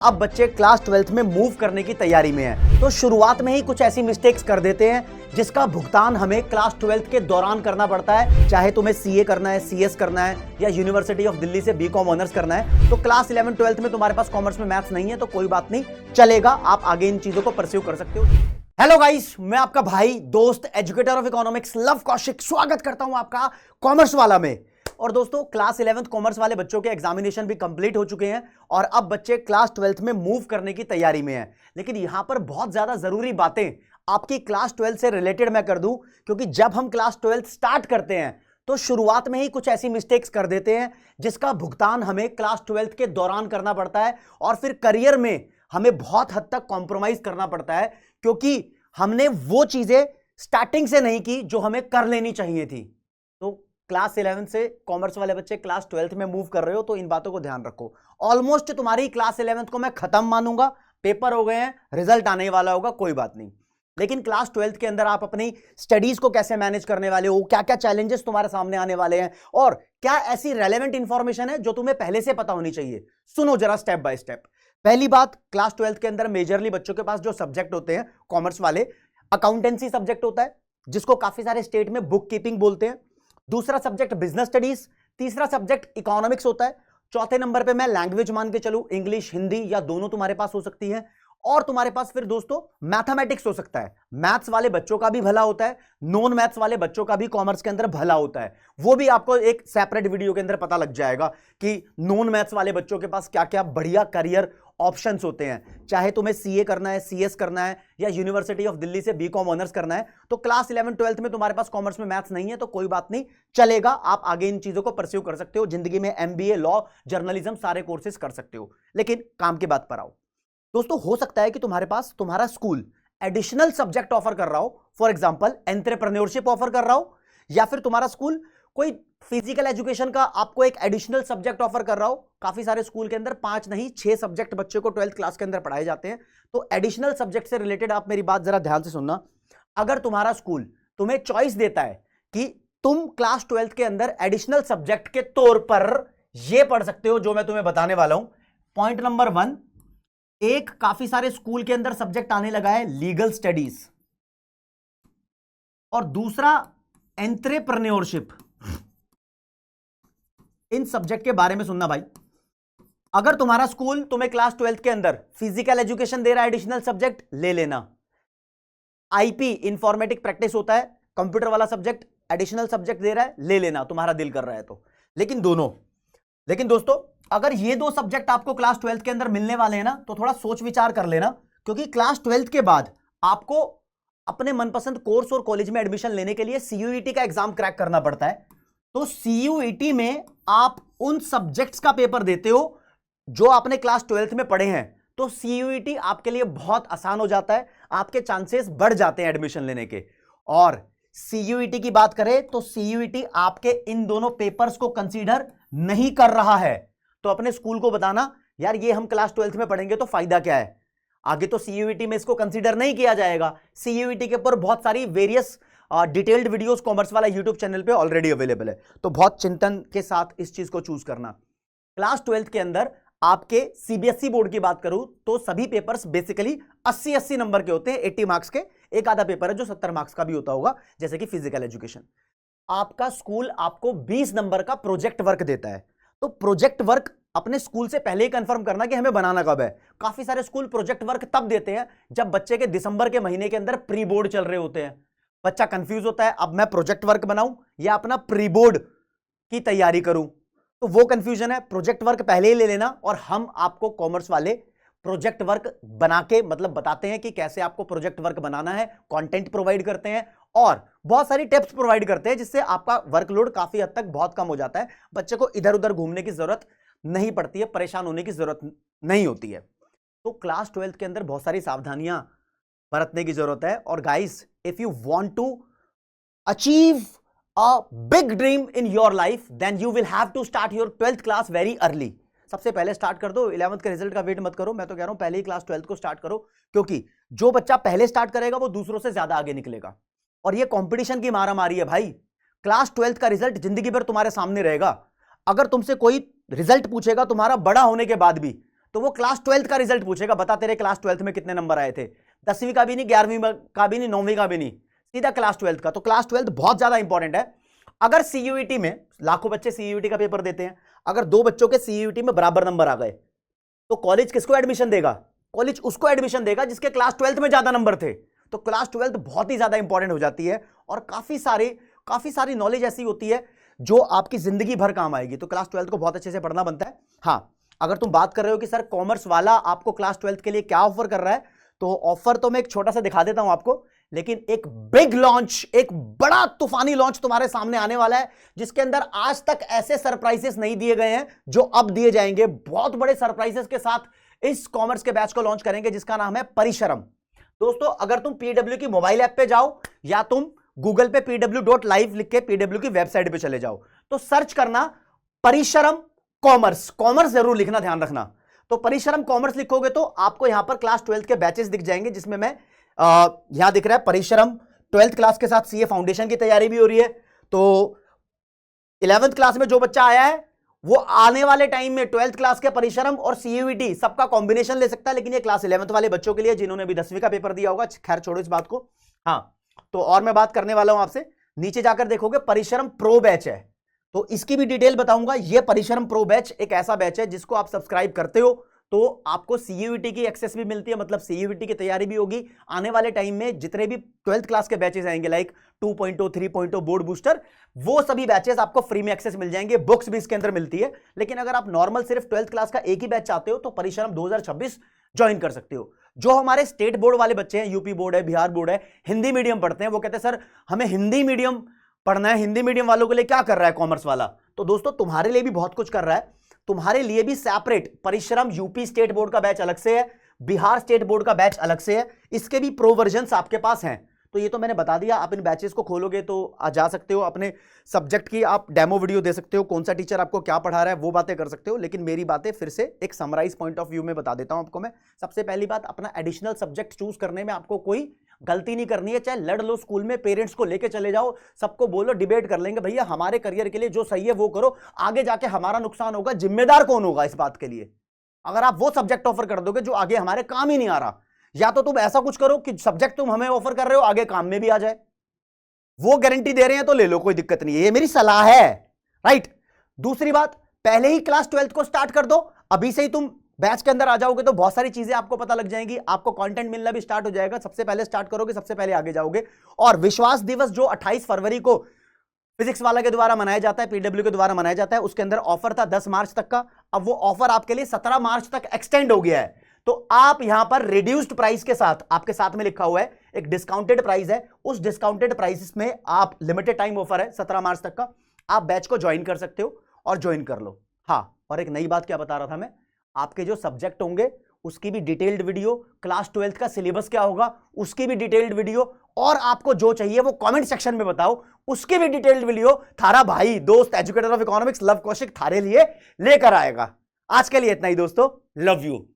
अब बच्चे class 12th में मूव करने की तैयारी में हैं, तो शुरुआत में ही कुछ ऐसी मिस्टेक्स कर देते हैं जिसका भुगतान हमें क्लास 12th के दौरान करना पड़ता है। चाहे तुम्हें सीए करना है, सीएस करना है या यूनिवर्सिटी ऑफ दिल्ली से बीकॉम ऑनर्स करना है। तो क्लास 11 12th में तुम्हारे पास कॉमर्स में मैथ्स नहीं है तो कोई बात नहीं, चलेगा, आप आगे इन चीजों को परस्यू कर सकते हो। हेलो गाइस, मैं आपका भाई दोस्त educator of economics love Kaushik स्वागत करता हूं आपका कॉमर्स वाला में। और दोस्तों, क्लास 11th कॉमर्स वाले बच्चों के एग्जामिनेशन भी कंप्लीट हो चुके हैं और अब बच्चे क्लास 12th में मूव करने की तैयारी में हैं। लेकिन यहां पर बहुत ज्यादा जरूरी बातें आपकी क्लास 12 से रिलेटेड मैं कर दूं, क्योंकि जब हम क्लास 12 स्टार्ट करते हैं तो शुरुआत में ही कुछ ऐसी मिस्टेक्स कर देते हैं जिसका भुगतान हमें क्लास 12 के दौरान करना पड़ता है और फिर करियर में हमें बहुत हद तक कॉम्प्रोमाइज करना पड़ता है, क्योंकि हमने वो चीजें स्टार्टिंग से नहीं की जो हमें कर लेनी चाहिए थी। तो क्लास 11 से कॉमर्स वाले बच्चे क्लास 12th में मूव कर रहे हो तो इन बातों को ध्यान रखो। ऑलमोस्ट तुम्हारी क्लास 11th को मैं खत्म मानूंगा, पेपर हो गए हैं, रिजल्ट आने वाला होगा, कोई बात नहीं। लेकिन क्लास 12th के अंदर आप अपनी स्टडीज को कैसे मैनेज करने वाले हो, क्या क्या चैलेंजेस तुम्हारे सामने आने वाले हैं और क्या ऐसी रेलेवेंट इंफॉर्मेशन है जो तुम्हें पहले से पता होनी चाहिए, सुनो जरा स्टेप बाय स्टेप। पहली बात, क्लास 12th के अंदर मेजरली बच्चों के पास जो सब्जेक्ट होते हैं कॉमर्स वाले, अकाउंटेंसी सब्जेक्ट होता है जिसको काफी सारे स्टेट में बुक कीपिंग बोलते हैं। दूसरा सब्जेक्ट बिजनेस स्टडीज, तीसरा सब्जेक्ट इकोनॉमिक्स होता है। चौथे नंबर पे मैं लैंग्वेज मान के चलूं, इंग्लिश, हिंदी या दोनों तुम्हारे पास हो सकती है। और तुम्हारे पास फिर दोस्तों मैथमेटिक्स हो सकता है। मैथ्स वाले बच्चों का भी भला होता है, नॉन मैथ्स वाले बच्चों का भी कॉमर्स के अंदर भला होता है। वो भी आपको एक सेपरेट वीडियो के अंदर पता लग जाएगा कि नॉन मैथ्स वाले बच्चों के पास क्या क्या बढ़िया करियर ऑप्शंस होते हैं। चाहे तुम्हें सीए करना है, सीएस करना है या यूनिवर्सिटी ऑफ दिल्ली से बीकॉम ऑनर्स करना है, तो क्लास 11 12th में तुम्हारे पास कॉमर्स में मैथ्स नहीं है तो कोई बात नहीं, चलेगा, आप आगे इन चीजों को परस्यू कर सकते हो। जिंदगी में एमबीए, लॉ, जर्नलिज्म सारे कोर्सेज कर सकते हो। लेकिन काम की बात पर आओ दोस्तों, हो सकता है कि तुम्हारे पास तुम्हारा स्कूल एडिशनल सब्जेक्ट ऑफर कर रहा हो, फॉर एग्जांपल एंटरप्रेन्योरशिप ऑफर कर रहा हो, या फिर तुम्हारा स्कूल कोई फिजिकल एजुकेशन का आपको एक एडिशनल सब्जेक्ट ऑफर कर रहा हो। काफी सारे स्कूल के अंदर 5 नहीं 6 सब्जेक्ट बच्चे को 12th क्लास के अंदर पढ़ाए जाते हैं। तो एडिशनल सब्जेक्ट से रिलेटेड आप मेरी बात जरा ध्यान से सुनना। अगर तुम्हारा स्कूल तुम्हें चॉइस देता है कि तुम क्लास 12th के अंदर एडिशनल सब्जेक्ट के तौर पर यह पढ़ सकते हो जो मैं तुम्हें बताने वाला हूं। पॉइंट नंबर 1, एक काफी सारे स्कूल के अंदर सब्जेक्ट आने लगा है लीगल स्टडीज, और दूसरा एंटरप्रेन्योरशिप। इन सब्जेक्ट के बारे में सुनना भाई। अगर तुम्हारा स्कूल तुम्हें क्लास 12th के अंदर फिजिकल एजुकेशन दे रहा है, एडिशनल सब्जेक्ट ले लेना। आईपी इंफॉर्मेटिक प्रैक्टिस होता है, कंप्यूटर वाला सब्जेक्ट, एडिशनल सब्जेक्ट दे रहा है, ले लेना, तुम्हारा दिल कर रहा है तो। लेकिन दोस्तों, अगर ये 2 सब्जेक्ट आपको क्लास 12th के अंदर मिलने वाले हैं ना, तो थोड़ा सोच विचार कर लेना, क्योंकि क्लास 12th के बाद आपको अपने मनपसंद कोर्स और कॉलेज में एडमिशन लेने के लिए सीयूईटी का एग्जाम क्रैक करना पड़ता है। तो सीयूईटी में आप उन सब्जेक्ट्स का पेपर देते हो जो आपने क्लास 12th में पढ़े हैं, तो सीयूईटी आपके लिए बहुत आसान हो जाता है, आपके चांसेस बढ़ जाते हैं एडमिशन लेने के। और सीयूईटी की बात करें तो सीयूईटी आपके इन दोनों पेपर्स को कंसीडर नहीं कर रहा है। तो अपने स्कूल को बताना, यार ये हम क्लास 12th में पढ़ेंगे तो फायदा क्या है, आगे तो सीयूईटी में इसको कंसीडर नहीं किया जाएगा। सीयूईटी के ऊपर बहुत सारी वेरियस डिटेल्ड वीडियोस कॉमर्स वाला यूट्यूब चैनल पे ऑलरेडी अवेलेबल है, तो बहुत चिंतन के साथ इस चीज को चूज करना। क्लास 12th के अंदर आपके सीबीएसई बोर्ड की बात करूं तो सभी पेपर्स बेसिकली 80-80 नंबर के होते हैं, 80 मार्क्स के। एक आधा पेपर है जो 70 मार्क्स का भी होता होगा, जैसे कि फिजिकल एजुकेशन। आपका स्कूल आपको 20 नंबर का प्रोजेक्ट वर्क देता है, तो प्रोजेक्ट वर्क अपने स्कूल से पहले ही कंफर्म करना कि हमें बनाना कब है। काफी सारे स्कूल प्रोजेक्ट वर्क तब देते हैं जब बच्चे के दिसंबर के महीने के अंदर प्री बोर्ड चल रहे होते हैं। बच्चा कंफ्यूज होता है, अब मैं प्रोजेक्ट वर्क बनाऊं या अपना प्री बोर्ड की तैयारी करूं, तो वो कंफ्यूजन है। प्रोजेक्ट वर्क पहले ही ले लेना, और हम आपको कॉमर्स वाले प्रोजेक्ट वर्क बना के मतलब बताते हैं कि कैसे आपको प्रोजेक्ट वर्क बनाना है, कंटेंट प्रोवाइड करते हैं और बहुत सारी टिप्स प्रोवाइड करते हैं, जिससे आपका वर्कलोड काफी हद तक बहुत कम हो जाता है। बच्चे को इधर उधर घूमने की जरूरत नहीं पड़ती है, परेशान होने की जरूरत नहीं होती है। तो क्लास 12th के अंदर बहुत सारी सावधानियां बरतने की जरूरत है। और guys, if you want to achieve a big dream in your life, then you will have to start your 12th class very early. सबसे पहले स्टार्ट कर दो, 11th के रिजल्ट का वेट मत करो। मैं तो कह रहा हूं पहले ही क्लास 12th को स्टार्ट करो, क्योंकि जो बच्चा पहले स्टार्ट करेगा वो दूसरों से ज्यादा आगे निकलेगा। और ये कंपटीशन की मारामारी है भाई। क्लास 12th का रिजल्ट जिंदगी भर तुम्हारे सामने रहेगा। अगर तुमसे कोई रिजल्ट पूछेगा तुम्हारा बड़ा होने के बाद भी, तो वो क्लास 12th का रिजल्ट पूछेगा, बता तेरे क्लास 12th में कितने नंबर आए थे। 10वीं का भी नहीं, 11वीं का भी नहीं, 9वीं का भी नहीं, सीधा क्लास 12th का। तो क्लास 12th बहुत ज्यादा इंपॉर्टेंट है। अगर सीयूईटी में लाखों बच्चे सीयूईटी का पेपर देते हैं, अगर 2 बच्चों के सीयूईटी में बराबर नंबर आ गए तो कॉलेज किसको एडमिशन देगा? कॉलेज उसको एडमिशन देगा जिसके क्लास 12th में ज्यादा नंबर थे। तो क्लास 12th बहुत ही ज्यादा इंपॉर्टेंट हो जाती है और काफी सारी नॉलेज ऐसी होती है जो आपकी जिंदगी भर काम आएगी। तो क्लास 12th को बहुत अच्छे से पढ़ना बनता है। हाँ, अगर तुम बात कर रहे हो कि सर कॉमर्स वाला आपको क्लास 12th के लिए क्या ऑफर कर रहा है, तो ऑफर तो मैं एक छोटा सा दिखा देता हूं आपको, लेकिन एक बिग लॉन्च, एक बड़ा तूफानी लॉन्च तुम्हारे सामने आने वाला है, जिसके अंदर आज तक ऐसे सरप्राइजेस नहीं दिए गए हैं जो अब दिए जाएंगे। बहुत बड़े सरप्राइजेस के साथ इस कॉमर्स के बैच को लॉन्च करेंगे, जिसका नाम है परिश्रम। दोस्तों, अगर तुम पीडब्ल्यू की मोबाइल ऐप पे जाओ या तुम गूगल पे pw.live लिख के पीडब्ल्यू की वेबसाइट पे चले जाओ, तो सर्च करना परिश्रम कॉमर्स, कॉमर्स जरूर लिखना, ध्यान रखना। तो परिश्रम कॉमर्स लिखोगे तो आपको यहां पर क्लास 12th के बैचेस दिख जाएंगे, जिसमें मैं यहां दिख रहा है परिश्रम 12th क्लास के साथ सीए फाउंडेशन की तैयारी भी हो रही है। तो 11th क्लास में जो बच्चा आया है वो आने वाले टाइम में 12th क्लास के परिश्रम और सीयूईटी सबका कॉम्बिनेशन ले सकता है, लेकिन ये क्लास 11th वाले बच्चों के लिए जिन्होंने अभी 10वीं का पेपर दिया होगा। खैर छोड़ो इस बात को। हाँ, तो और मैं बात करने वाला हूं आपसे, नीचे जाकर देखोगे परिश्रम प्रो बैच है, तो इसकी भी डिटेल बताऊंगा। ये परिश्रम प्रो बैच एक ऐसा बैच है जिसको आप सब्सक्राइब करते हो तो आपको सीयूईटी की एक्सेस भी मिलती है, मतलब सीयूईटी की तैयारी भी होगी। आने वाले टाइम में जितने भी 12th क्लास के बैचेस आएंगे लाइक 2.0, 3.0, बोर्ड बूस्टर, वो सभी बैचेस आपको फ्री में एक्सेस मिल जाएंगे। बुक्स भी इसके अंदर मिलती है। लेकिन अगर आप नॉर्मल सिर्फ 12th क्लास का एक ही बैच चाहते हो तो परिश्रम 2026 ज्वाइन कर सकते हो। जो हमारे स्टेट बोर्ड वाले बच्चे हैं, यूपी बोर्ड है, बिहार बोर्ड है, हिंदी मीडियम पढ़ते हैं, वो कहते हैं सर हमें हिंदी मीडियम पढ़ना है, हिंदी मीडियम वालों के लिए क्या कर रहा है कॉमर्स वाला? तो दोस्तों तुम्हारे लिए भी बहुत कुछ कर रहा है। तुम्हारे लिए भी सेपरेट परिश्रम यूपी स्टेट बोर्ड का बैच अलग से है, बिहार स्टेट बोर्ड का बैच अलग से है, इसके भी प्रो वर्जन्स आपके पास हैं। तो ये तो मैंने बता दिया। आप इन बैचेस को खोलोगे तो आ जा सकते हो, अपने सब्जेक्ट की आप डेमो वीडियो दे सकते हो, कौन सा टीचर आपको क्या पढ़ा रहा है वो बातें कर सकते हो। लेकिन मेरी बातें फिर से एक समराइज पॉइंट ऑफ व्यू में बता देता हूं आपको मैं। सबसे पहली बात, अपना एडिशनल सब्जेक्ट चूज करने में आपको कोई गलती नहीं करनी है। चाहे लड़ लो स्कूल में, पेरेंट्स को लेके चले जाओ, सबको बोलो, डिबेट कर लेंगे, भैया हमारे करियर के लिए जो सही है वो करो, आगे जाके हमारा नुकसान होगा, जिम्मेदार कौन होगा इस बात के लिए? अगर आप वो सब्जेक्ट ऑफर कर दोगे जो आगे हमारे काम ही नहीं आ रहा, या तो तुम ऐसा कुछ करो कि सब्जेक्ट तुम हमें ऑफर कर रहे हो आगे काम में भी आ जाए। वो गारंटी दे रहे हैं तो ले लो, कोई दिक्कत नहीं है, ये मेरी सलाह है, राइट। दूसरी बात, पहले ही क्लास 12th को स्टार्ट कर दो। अभी से ही तुम बैच के अंदर आ जाओगे तो बहुत सारी चीजें आपको पता लग जाएंगी, आपको कंटेंट मिलना भी स्टार्ट हो जाएगा। सबसे पहले स्टार्ट करोगे, सबसे पहले आगे जाओगे। और विश्वास दिवस जो 28 फरवरी को फिजिक्स वाला के द्वारा मनाया जाता है, पीडब्ल्यू के द्वारा मनाया जाता है, उसके अंदर ऑफर था 10 मार्च तक का। अब वो ऑफर आपके लिए 17 मार्च तक एक्सटेंड हो गया है। तो आप यहां पर रिड्यूस्ड प्राइस के साथ, आपके साथ में लिखा हुआ है एक डिस्काउंटेड प्राइस है, उस डिस्काउंटेड प्राइस में आप लिमिटेड टाइम ऑफर है 17 मार्च तक का, आप बैच को ज्वाइन कर सकते हो और ज्वाइन कर लो। हाँ, और एक नई बात क्या बता रहा था मैं, आपके जो सब्जेक्ट होंगे उसकी भी डिटेल्ड वीडियो, क्लास 12th का सिलेबस क्या होगा उसकी भी डिटेल्ड वीडियो, और आपको जो चाहिए वो कमेंट सेक्शन में बताओ, उसकी भी डिटेल्ड वीडियो थारा भाई दोस्त educator of economics love Kaushik थारे लिए लेकर आएगा। आज के लिए इतना ही दोस्तों, लव यू।